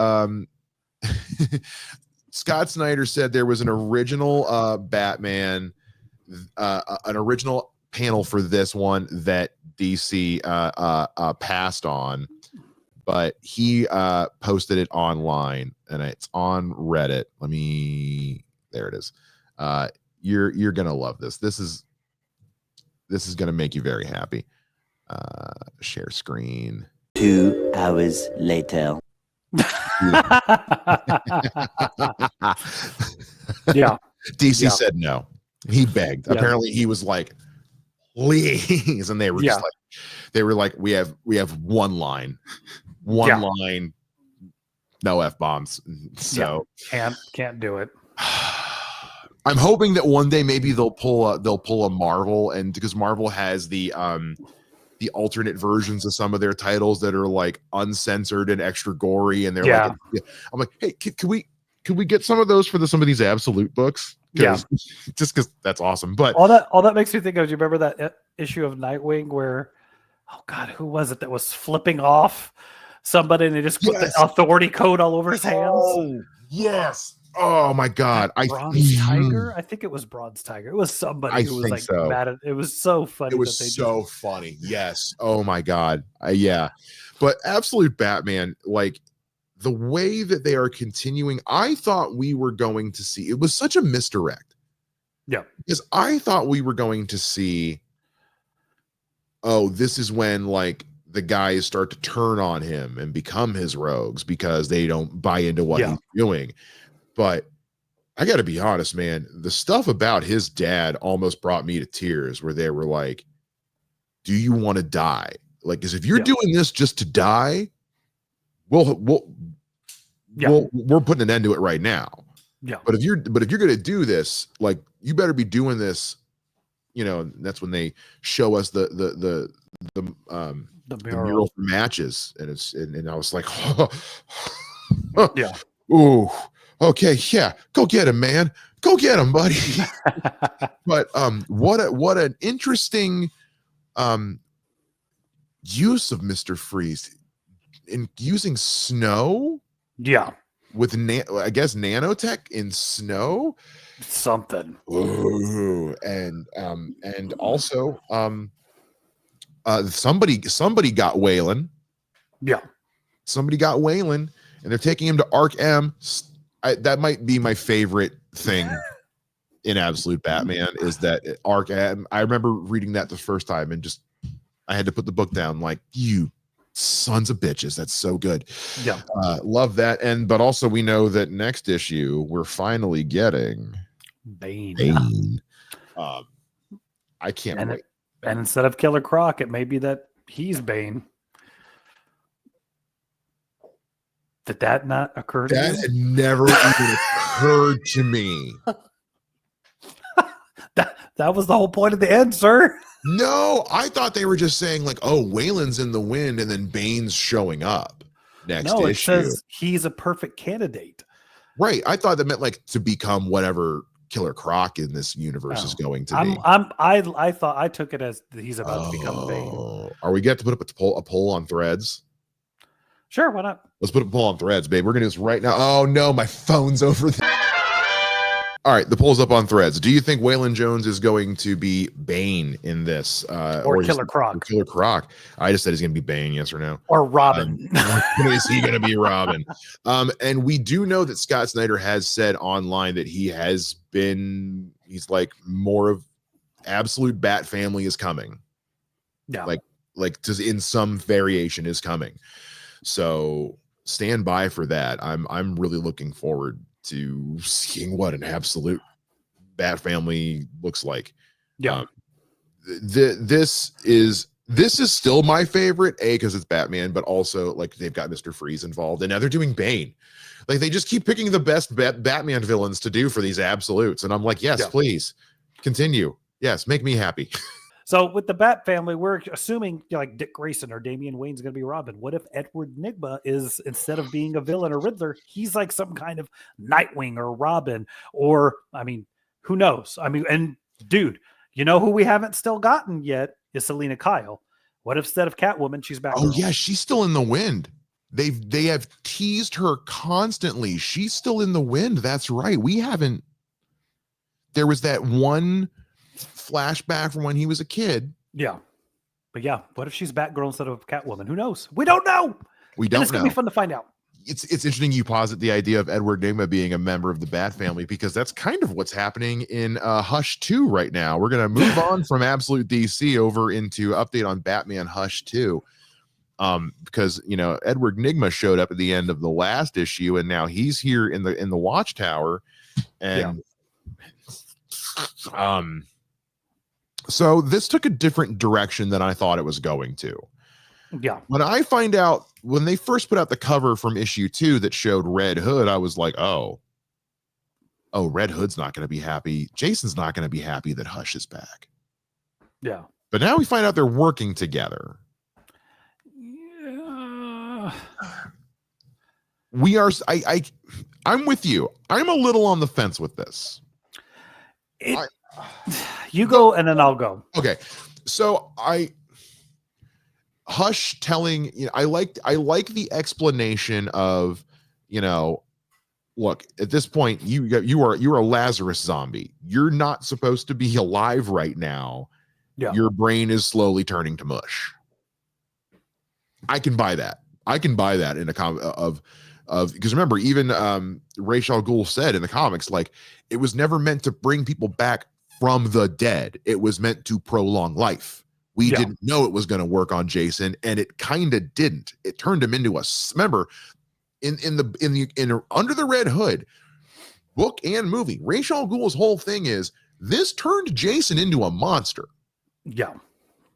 Scott Snyder said there was an original Batman, an original panel for this one that DC passed on, but he posted it online, and it's on Reddit. There it is. You're going to love this. This is going to make you very happy. Share screen. 2 hours later. Yeah. DC said no. He begged. Yeah. Apparently he was like, please. And they were just like, we have one line, line, no F-bombs. So can't do it. I'm hoping that one day maybe they'll pull a Marvel, and because Marvel has the alternate versions of some of their titles that are like uncensored and extra gory, and they're like, I'm like, hey, can we get some of those for some of these Absolute books? Just because that's awesome. But all that makes me think of, do you remember that issue of Nightwing where, oh God, who was it that was flipping off somebody and they just put the authority code all over his hands? Oh yes. Oh my God! Bronze Tiger. I think it was Bronze Tiger. It was somebody who was like mad at. It was so funny. It was so funny. Yes. Oh my God. Yeah. But Absolute Batman, like the way that they are continuing, I thought we were going to see. It was such a misdirect. Yeah. Because I thought we were going to see oh, this is when like the guys start to turn on him and become his rogues because they don't buy into what he's doing. But I got to be honest, man, the stuff about his dad almost brought me to tears where they were like, do you want to die? Like, because if you're doing this just to die, we're putting an end to it right now. Yeah. But if you're going to do this, like, you better be doing this, you know. That's when they show us the mural for matches, and I was like, yeah. Ooh, okay, yeah, go get him, man. Go get him, buddy. But what an interesting use of Mr. Freeze in using snow. Yeah. With I guess nanotech in snow. Something. Ooh, and also somebody got Waylon. Yeah. Somebody got Waylon, and they're taking him to Arc M. That might be my favorite thing in Absolute Batman is that Arc M. I remember reading that the first time and just I had to put the book down. Like, you sons of bitches, that's so good. Yeah. Love that. But also we know that next issue we're finally getting Bane. I can't wait. And instead of Killer Croc, it may be that he's Bane. Did that not occur to you? That had never even occurred to me. That was the whole point of the end, sir. No, I thought they were just saying like, oh, Waylon's in the wind and then Bane's showing up next issue. No, it says he's a perfect candidate. Right. I thought that meant like to become whatever Killer Croc in this universe is going to be. I thought I took it as he's about to become Bane. Are we going to put up a poll on Threads? Sure, why not? Let's put a poll on Threads, babe. We're going to do this right now. Oh no, my phone's over there. All right, the poll's up on Threads. Do you think Waylon Jones is going to be Bane in this? Or Killer Croc? Or Killer Croc. I just said he's going to be Bane, yes or no? Or Robin. Is he going to be Robin? And we do know that Scott Snyder has said online that he's like more of Absolute Bat Family is coming. Yeah. Like to in some variation is coming. So stand by for that. I'm really looking forward to seeing what an Absolute Bat Family looks like. Yeah. This is still my favorite, because it's Batman, but also like they've got Mr. Freeze involved, and now they're doing Bane. Like they just keep picking the best Batman villains to do for these Absolutes, and I'm like, yes, please continue. Yes, make me happy. So with the Bat Family, we're assuming like Dick Grayson or Damian Wayne's going to be Robin. What if Edward Nygma is, instead of being a villain or Riddler, he's like some kind of Nightwing or Robin? Or, I mean, who knows? I mean, and dude, you know who we haven't still gotten yet is Selena Kyle. What if instead of Catwoman, she's Batgirl? Oh yeah, she's still in the wind. They have teased her constantly. She's still in the wind. That's right. We haven't. There was that one flashback from when he was a kid. Yeah. But yeah, what if she's Batgirl instead of Catwoman? Who knows? We don't know. And it's gonna be fun to find out. It's interesting you posit the idea of Edward Nygma being a member of the Bat Family, because that's kind of what's happening in Hush 2 right now. We're going to move on from Absolute DC over into update on Batman Hush 2. Because, you know, Edward Nygma showed up at the end of the last issue, and now he's here in the Watchtower. And so this took a different direction than I thought it was going to. Yeah. When they first put out the cover from issue 2 that showed Red Hood, I was like, oh, Red Hood's not going to be happy. Jason's not going to be happy that Hush is back. Yeah. But now we find out they're working together. Yeah. I'm with you. I'm a little on the fence with this. You go and then I'll go. Okay. So Hush telling, you know, I like the explanation of, you know, look, at this point you're a Lazarus zombie. You're not supposed to be alive right now. Yeah. Your brain is slowly turning to mush. I can buy that. In a comic of because remember, even Ra's al Ghul said in the comics, like, it was never meant to bring people back from the dead. It was meant to prolong life. We didn't know it was going to work on Jason, and it kind of didn't. It turned him into a, remember, in Under the Red Hood book and movie, Ra's al Ghul's whole thing is this turned Jason into a monster. Yeah.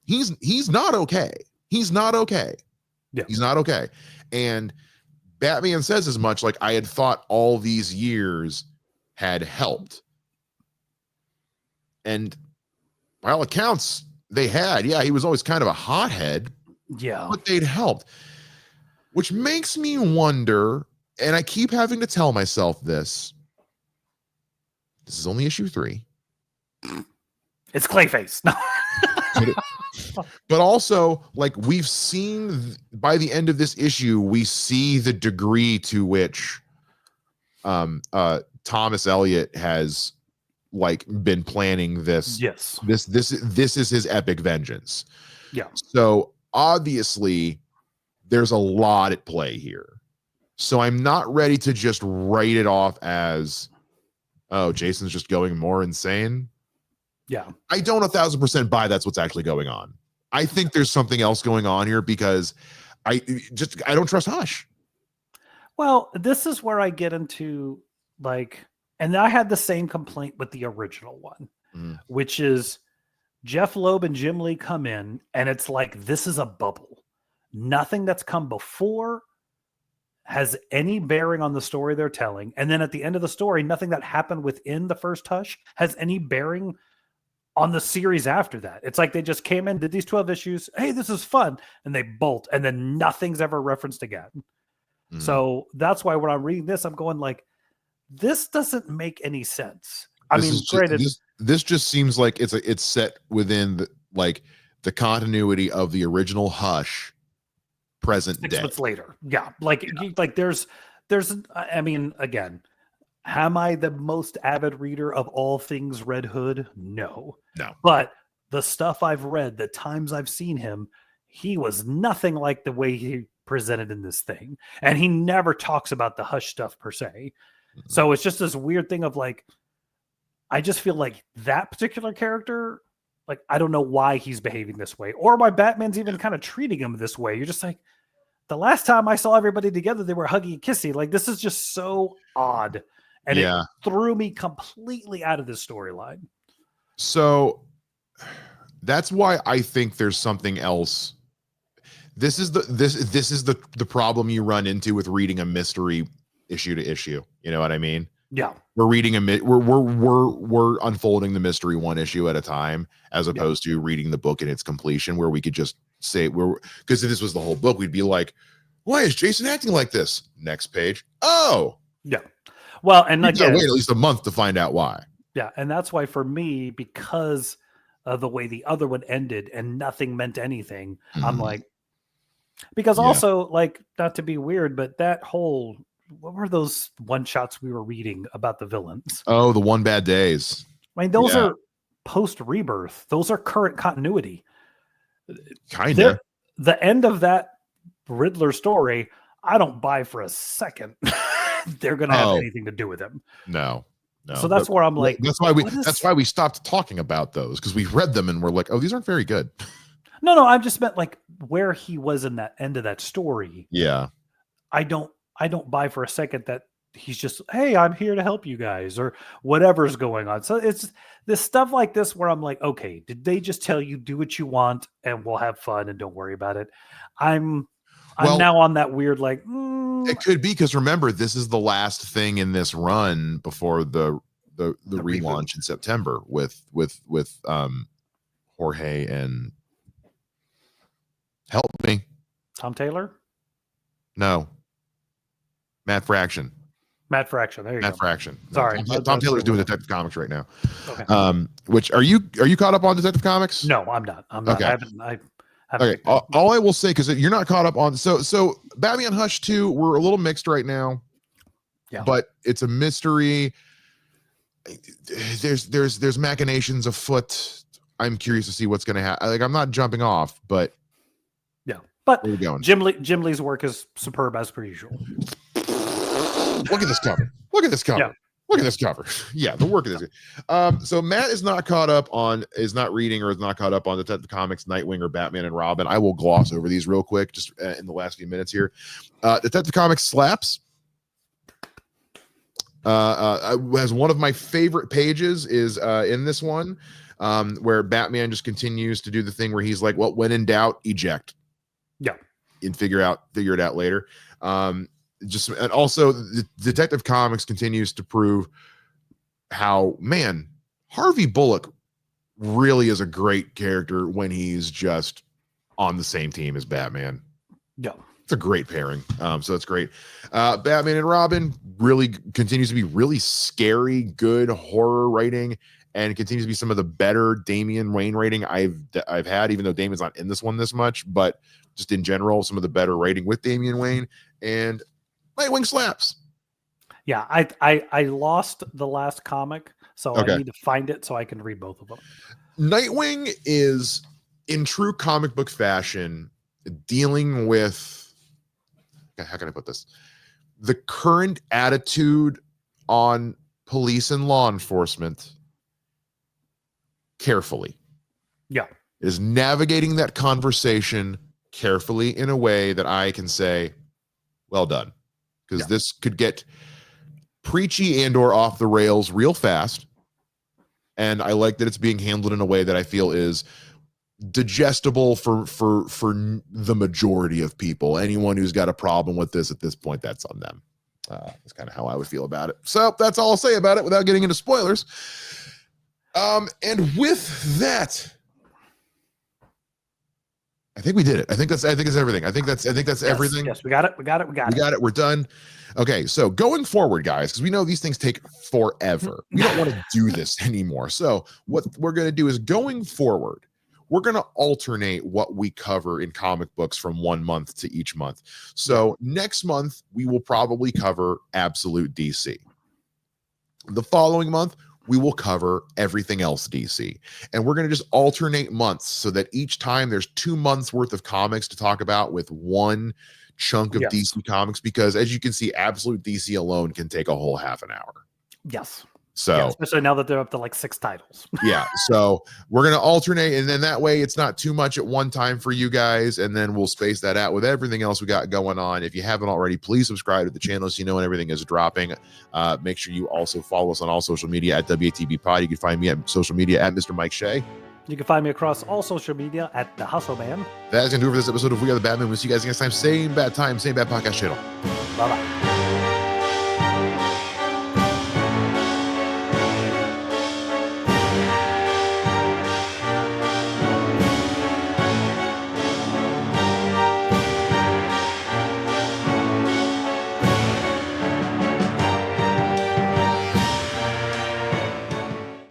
He's not okay. He's not okay. Yeah. He's not okay. And Batman says as much, like, I had thought all these years had helped. And by all accounts, they had. Yeah, he was always kind of a hothead. Yeah. But they'd helped. Which makes me wonder, and I keep having to tell myself this. This is only issue 3. It's Clayface. No. But also, like, we've seen by the end of this issue, we see the degree to which Thomas Elliott has like been planning this. Yes. This is his epic vengeance. Yeah. So obviously there's a lot at play here. So I'm not ready to just write it off as, oh, Jason's just going more insane. Yeah. I don't 1,000% buy that's what's actually going on. I think there's something else going on here because I don't trust Hush. Well, this is where I get into like, and I had the same complaint with the original one, which is Jeff Loeb and Jim Lee come in and it's like, this is a bubble. Nothing that's come before has any bearing on the story they're telling. And then at the end of the story, nothing that happened within the first Hush has any bearing on the series after that. It's like they just came in, did these 12 issues. Hey, this is fun. And they bolt. And then nothing's ever referenced again. So that's why when I'm reading this, I'm going like, this doesn't make any sense. I mean, granted, this just seems like it's set within the continuity of the original Hush present 6 day. months later. Yeah. Like there's, I mean, again, am I the most avid reader of all things Red Hood? No. But the stuff I've read, the times I've seen him, he was nothing like the way he presented in this thing. And he never talks about the Hush stuff per se. So it's just this weird thing of like, I just feel like that particular character, like, I don't know why he's behaving this way or why Batman's even kind of treating him this way. You're just like, the last time I saw everybody together, they were huggy and kissy. Like, this is just so odd. And it threw me completely out of this storyline. So that's why I think there's something else. This is the problem you run into with reading a mystery issue to issue. You know what I mean? Yeah. We're reading we're unfolding the mystery one issue at a time, as opposed to reading the book in its completion, where we could just say because if this was the whole book, we'd be like, why is Jason acting like this? Next page. Oh, yeah. Well, and again, wait at least a month to find out why. Yeah, and that's why for me, because of the way the other one ended and nothing meant anything, I'm like, because also, like, not to be weird, but that whole, what were those one shots we were reading about the villains? Oh, the One Bad Days. I mean, those are post Rebirth. Those are current continuity. Kind of. The end of that Riddler story, I don't buy for a second. They're going to have anything to do with him. No. So that's where I'm like, that's why we stopped talking about those, because we read them and we're like, oh, these aren't very good. No, I just meant like where he was in that end of that story. Yeah. I don't buy for a second that he's just, hey, I'm here to help you guys or whatever's going on. So it's this stuff like this where I'm like, okay, did they just tell you do what you want and we'll have fun and don't worry about it? I'm now on that weird, like, it could be, because remember, this is the last thing in this run before the relaunch in September with Jorge and help me. Tom Taylor? No. Matt Fraction. There you go. Matt Fraction. Sorry. Tom Taylor's doing Detective Comics right now. Okay. Which are you caught up on Detective Comics? No, I'm not. Okay. I haven't. Okay. All I will say, because you're not caught up on, so Batman Hush 2, we're a little mixed right now. Yeah. But it's a mystery. There's machinations afoot. I'm curious to see what's going to happen. Like, I'm not jumping off, but yeah. But where are we going? Jim Lee's work is superb as per usual. Look at this cover. Yeah. Look at this cover. Yeah, the work of this. So Matt is not reading or is not caught up on Detective Comics, Nightwing, or Batman and Robin. I will gloss over these real quick, just in the last few minutes here. Detective Comics slaps. Has one of my favorite pages is in this one, where Batman just continues to do the thing where he's like, well, when in doubt, eject. Yeah. And figure it out later. And also the Detective Comics continues to prove how, man, Harvey Bullock really is a great character when he's just on the same team as Batman. Yeah. It's a great pairing. So that's great. Batman and Robin really continues to be really scary, good horror writing, and continues to be some of the better Damian Wayne writing I've had, even though Damian's not in this one this much, but just in general, some of the better writing with Damian Wayne. And Nightwing slaps. Yeah, I lost the last comic, so Okay. I need to find it so I can read both of them. Nightwing is, in true comic book fashion, dealing with, how can I put this? The current attitude on police and law enforcement carefully. Yeah. It is navigating that conversation carefully in a way that I can say, well done. Because this could get preachy and or off the rails real fast. And I like that it's being handled in a way that I feel is digestible for the majority of people. Anyone who's got a problem with this at this point, that's on them. That's kind of how I would feel about it. So that's all I'll say about it without getting into spoilers. And with that, I think we did it. I think that's everything. I think that's everything. Yes, we got it. We're done. Okay, so going forward, guys, because we know these things take forever. We don't want to do this anymore. So what we're going to do is, going forward, we're going to alternate what we cover in comic books from one month to each month. So next month, we will probably cover Absolute DC. The following month, we will cover everything else DC. And we're going to just alternate months so that each time there's 2 months worth of comics to talk about with one chunk of DC comics, because as you can see, Absolute DC alone can take a whole half an hour. Yes. So yeah, especially now that they're up to like 6 titles. Yeah. So we're going to alternate, and then that way it's not too much at one time for you guys. And then we'll space that out with everything else we got going on. If you haven't already, please subscribe to the channel so you know when everything is dropping. Make sure you also follow us on all social media at WATB Pod. You can find me at social media at Mr. Mike Shea. You can find me across all social media at The Hustle Man. That's going to do it for this episode of We Are the Batman. We'll see you guys next time. Same bad time, same bad podcast channel. Bye-bye.